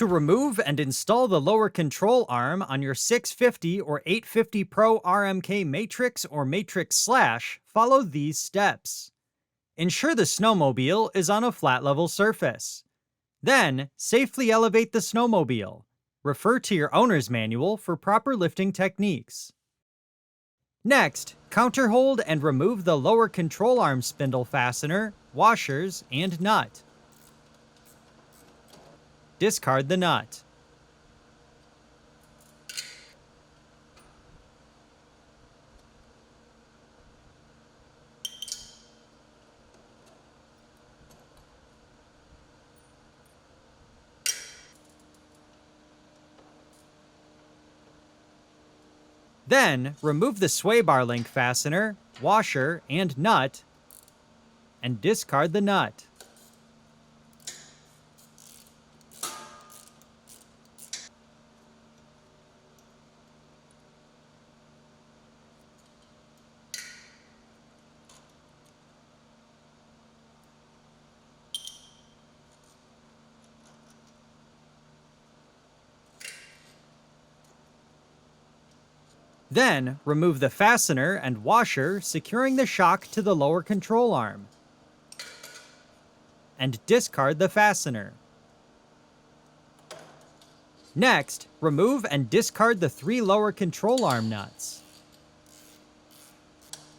To remove and install the lower control arm on your 650 or 850 Pro RMK Matryx or Matryx Slash, follow these steps. Ensure the snowmobile is on a flat level surface. Then, safely elevate the snowmobile. Refer to your owner's manual for proper lifting techniques. Next, counterhold and remove the lower control arm spindle fastener, washers, and nut. Discard the nut. Then, remove the sway bar link fastener, washer, and nut, and discard the nut. Then, remove the fastener and washer securing the shock to the lower control arm, and discard the fastener. Next, remove and discard the 3 lower control arm nuts.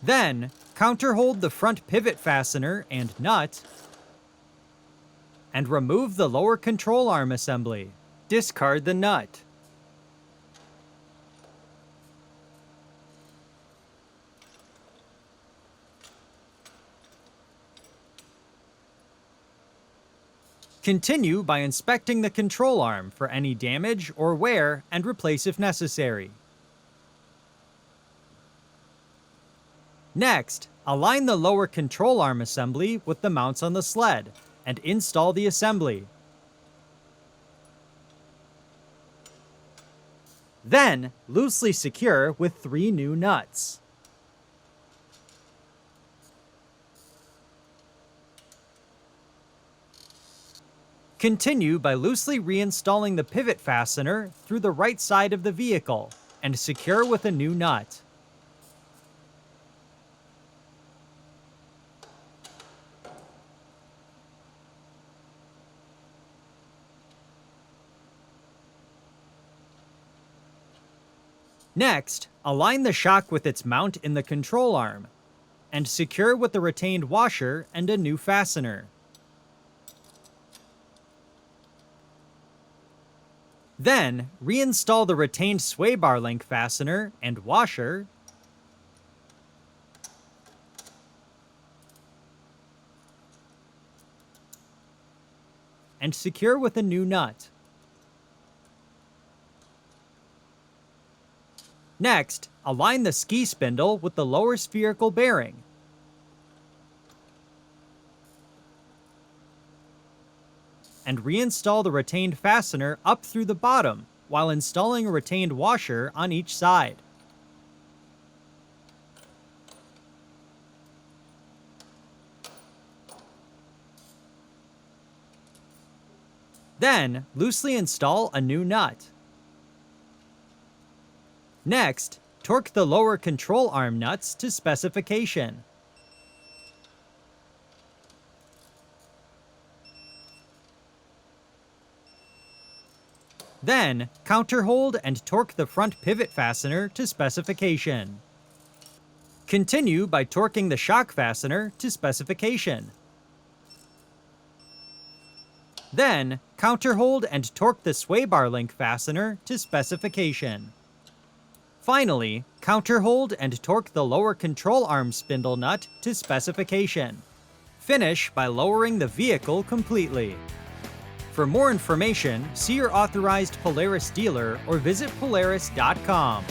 Then, counterhold the front pivot fastener and nut, and remove the lower control arm assembly. Discard the nut. Continue by inspecting the control arm for any damage or wear and replace if necessary. Next, align the lower control arm assembly with the mounts on the sled and install the assembly. Then, loosely secure with 3 new nuts. Continue by loosely reinstalling the pivot fastener through the right side of the vehicle and secure with a new nut. Next, align the shock with its mount in the control arm and secure with the retained washer and a new fastener. Then, reinstall the retained sway bar link fastener and washer, and secure with a new nut. Next, align the ski spindle with the lower spherical bearing. And reinstall the retained fastener up through the bottom while installing a retained washer on each side. Then, loosely install a new nut. Next, torque the lower control arm nuts to specification. Then, counterhold and torque the front pivot fastener to specification. Continue by torquing the shock fastener to specification. Then, counterhold and torque the sway bar link fastener to specification. Finally, counterhold and torque the lower control arm spindle nut to specification. Finish by lowering the vehicle completely. For more information, see your authorized Polaris dealer or visit Polaris.com.